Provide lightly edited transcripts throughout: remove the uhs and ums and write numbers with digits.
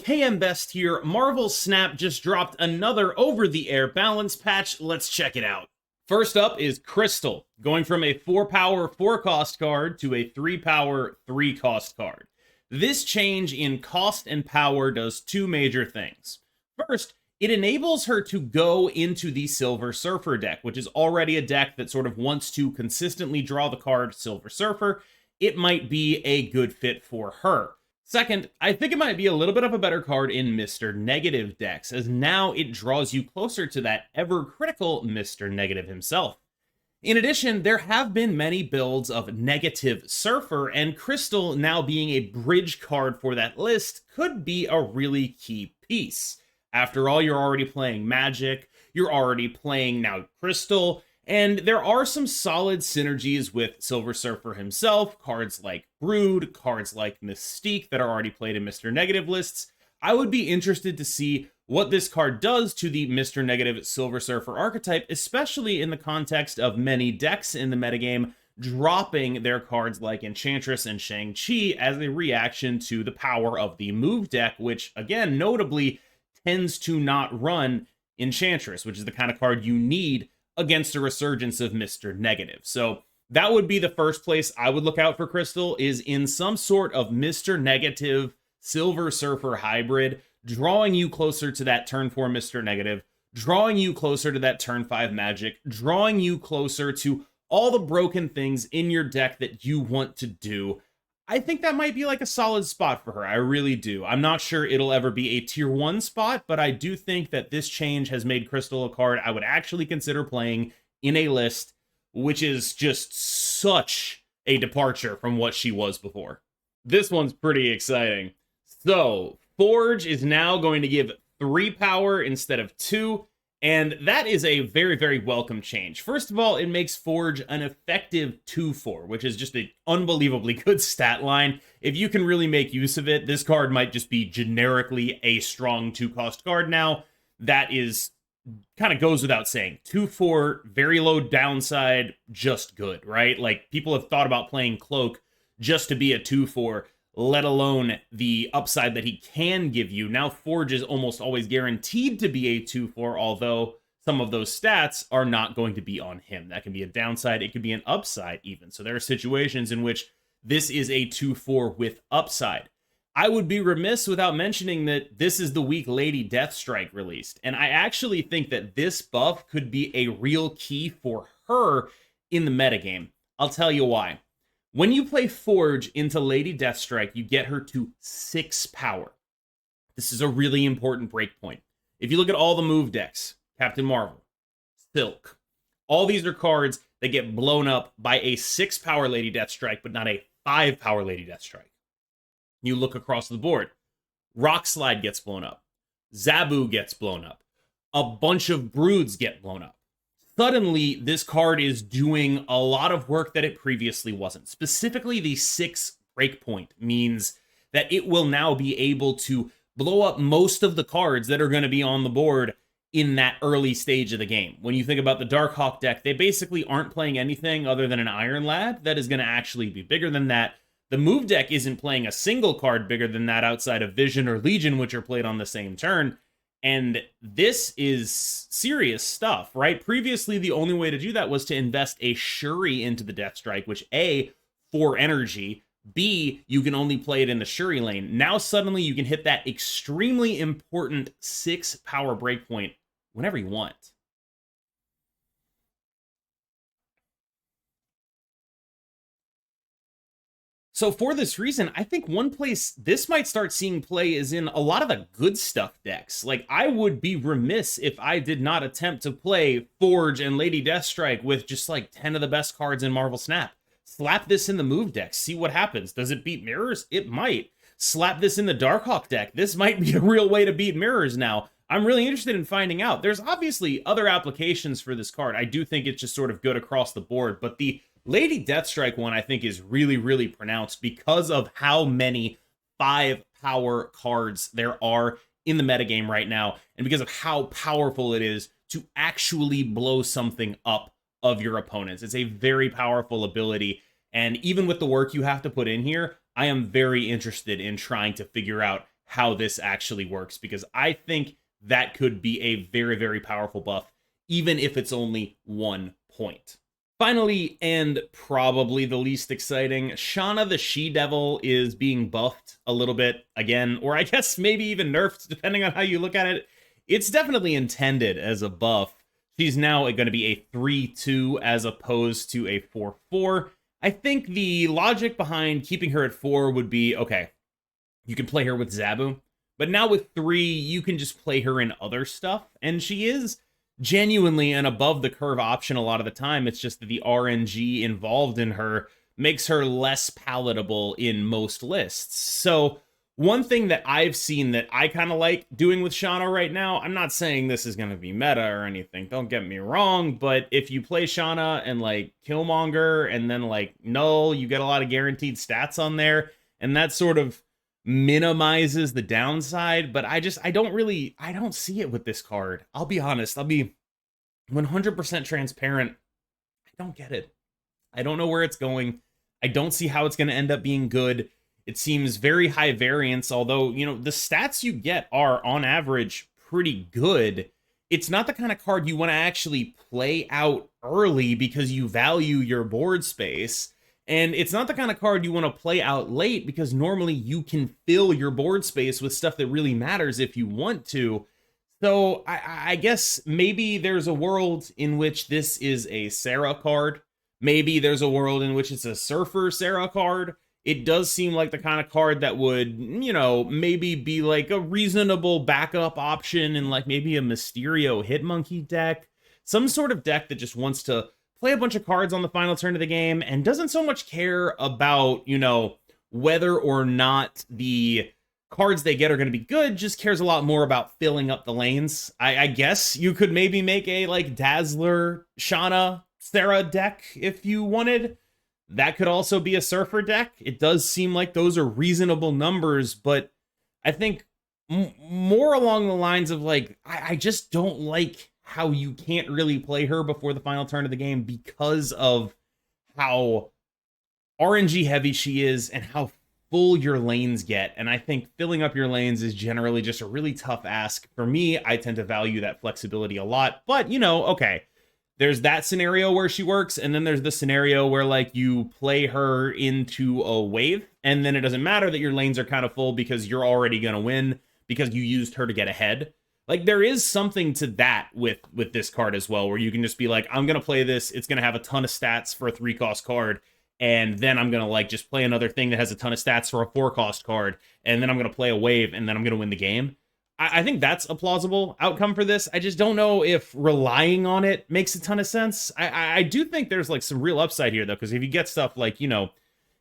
KM Best here. Marvel Snap just dropped another over-the-air balance patch. Let's check it out. First up is Crystal, going from a 4-power, 4-cost card to a 3-power, 3-cost card. This change in cost and power does two major things. First, it enables her to go into the Silver Surfer deck, which is already a deck that sort of wants to consistently draw the card Silver Surfer. It might be a good fit for her. Second, I think it might be a little bit of a better card in Mr. Negative decks, as now it draws you closer to that ever-critical Mr. Negative himself. In addition, there have been many builds of Negative Surfer, and Crystal now being a bridge card for that list could be a really key piece. After all, you're already playing Magic, you're already playing now Crystal, and there are some solid synergies with Silver Surfer himself, cards like Brood, cards like Mystique that are already played in Mr. Negative lists. I would be interested to see what this card does to the Mr. Negative Silver Surfer archetype, especially in the context of many decks in the metagame dropping their cards like Enchantress and Shang-Chi as a reaction to the power of the move deck, which, again, notably tends to not run Enchantress, which is the kind of card you need against a resurgence of Mr. Negative. So that would be the first place I would look out for Crystal, is in some sort of Mr. Negative Silver Surfer hybrid, drawing you closer to that turn 4 Mr. Negative, drawing you closer to that turn 5 Magic, drawing you closer to all the broken things in your deck that you want to do. I think that might be like a solid spot for her. I really do. I'm not sure it'll ever be a tier 1 spot, but I do think that this change has made Crystal a card I would actually consider playing in a list, which is just such a departure from what she was before. This one's pretty exciting. So, Forge is now going to give 3 power instead of 2, and that is a very, very welcome change. First of all, it makes Forge an effective 2/4, which is just an unbelievably good stat line. If you can really make use of it, this card might just be generically a strong 2-cost card now. That is, kind of goes without saying. 2/4, very low downside, just good, right? Like, people have thought about playing Cloak just to be a 2/4, let alone the upside that he can give you. Now Forge is almost always guaranteed to be a 2/4, although some of those stats are not going to be on him. That can be a downside, it could be an upside even. So there are situations in which this is a 2/4 with upside. I would be remiss without mentioning that this is the week Lady Deathstrike released, and I actually think that this buff could be a real key for her in the metagame. I'll tell you why. When you play Forge into Lady Deathstrike, you get her to 6 power. This is a really important breakpoint. If you look at all the move decks, Captain Marvel, Silk, all these are cards that get blown up by a 6-power Lady Deathstrike, but not a 5-power Lady Deathstrike. You look across the board, Rockslide gets blown up, Zabu gets blown up, a bunch of Broods get blown up. Suddenly, this card is doing a lot of work that it previously wasn't. Specifically, the 6 breakpoint means that it will now be able to blow up most of the cards that are going to be on the board in that early stage of the game. When you think about the Darkhawk deck, they basically aren't playing anything other than an Iron Lad that is going to actually be bigger than that. The move deck isn't playing a single card bigger than that outside of Vision or Legion, which are played on the same turn. And this is serious stuff, right? Previously, the only way to do that was to invest a Shuri into the Deathstrike, which A, 4 energy, B, you can only play it in the Shuri lane. Now suddenly you can hit that extremely important 6-power breakpoint whenever you want. So for this reason, I think one place this might start seeing play is in a lot of the good stuff decks. Like, I would be remiss if I did not attempt to play Forge and Lady Deathstrike with just like 10 of the best cards in Marvel Snap. Slap this in the move deck, see what happens. Does it beat Mirrors? It might. Slap this in the Darkhawk deck. This might be a real way to beat Mirrors now. I'm really interested in finding out. There's obviously other applications for this card. I do think it's just sort of good across the board, but the Lady Deathstrike one, I think, is really, really pronounced because of how many 5-power cards there are in the metagame right now, and because of how powerful it is to actually blow something up of your opponents. It's a very powerful ability, and even with the work you have to put in here, I am very interested in trying to figure out how this actually works, because I think that could be a very, very powerful buff, even if it's only 1 point. Finally, and probably the least exciting, Shanna the She-Devil is being buffed a little bit again, or I guess maybe even nerfed, depending on how you look at it. It's definitely intended as a buff. She's now going to be a 3-2 as opposed to a 4-4. I think the logic behind keeping her at 4 would be, okay, you can play her with Zabu, but now with 3, you can just play her in other stuff, and she is genuinely an above the curve option a lot of the time. It's just that the RNG involved in her makes her less palatable in most lists. So one thing that I've seen that I kind of like doing with Shanna right now, I'm not saying this is going to be meta or anything, don't get me wrong, but if you play Shanna and like Killmonger and then like Null, you get a lot of guaranteed stats on there, and that sort of minimizes the downside. But I don't see it with this card. I'll be honest, I'll be 100% transparent. I don't get it. I don't know where it's going. I don't see how it's going to end up being good. It seems very high variance, although, you know, the stats you get are on average pretty good. It's not the kind of card you want to actually play out early because you value your board space. And it's not the kind of card you want to play out late because normally you can fill your board space with stuff that really matters if you want to. So I guess maybe there's a world in which this is a Sarah card. Maybe there's a world in which it's a Surfer Sarah card. It does seem like the kind of card that would, you know, maybe be like a reasonable backup option in like maybe a Mysterio Hitmonkey deck. Some sort of deck that just wants to play a bunch of cards on the final turn of the game and doesn't so much care about, you know, whether or not the cards they get are going to be good, just cares a lot more about filling up the lanes. I guess you could maybe make a like Dazzler, Shanna, Sarah deck if you wanted. That could also be a Surfer deck. It does seem like those are reasonable numbers, but I think more along the lines of like, I just don't like how you can't really play her before the final turn of the game because of how RNG heavy she is and how full your lanes get. And I think filling up your lanes is generally just a really tough ask. For me, I tend to value that flexibility a lot, but you know, okay, there's that scenario where she works, and then there's the scenario where like you play her into a wave, and then it doesn't matter that your lanes are kind of full because you're already going to win because you used her to get ahead. Like there is something to that with this card as well, where you can just be like, I'm going to play this. It's going to have a ton of stats for a 3-cost card. And then I'm going to like just play another thing that has a ton of stats for a 4-cost card. And then I'm going to play a wave and then I'm going to win the game. I think that's a plausible outcome for this. I just don't know if relying on it makes a ton of sense. I do think there's like some real upside here though, because if you get stuff like, you know,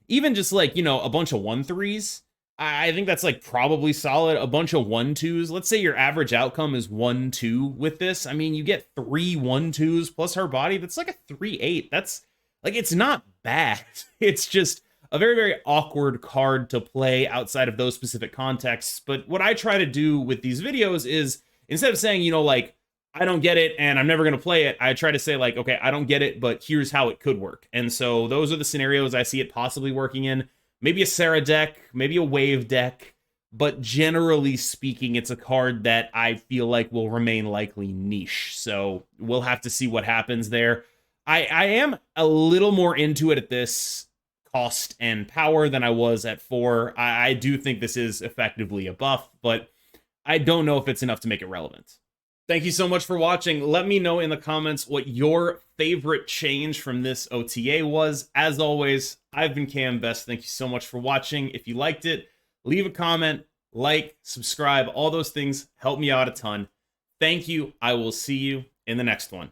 even just like, you know, a bunch of 1-3s, I think that's like probably solid. A bunch of 1-2s. Let's say your average outcome is 1-2 with this. I mean, you get 3 1-2s plus her body. That's like a 3-8. That's like, it's not bad. It's just a very, very awkward card to play outside of those specific contexts. But what I try to do with these videos is instead of saying, you know, like, I don't get it and I'm never going to play it, I try to say like, okay, I don't get it, but here's how it could work. And so those are the scenarios I see it possibly working in. Maybe a Sarah deck, maybe a wave deck, but generally speaking, it's a card that I feel like will remain likely niche. So we'll have to see what happens there. I am a little more into it at this cost and power than I was at 4. I do think this is effectively a buff, but I don't know if it's enough to make it relevant. Thank you so much for watching. Let me know in the comments what your favorite change from this OTA was. As always, I've been Cam Best. Thank you so much for watching. If you liked it, leave a comment, like, subscribe. All those things help me out a ton. Thank you. I will see you in the next one.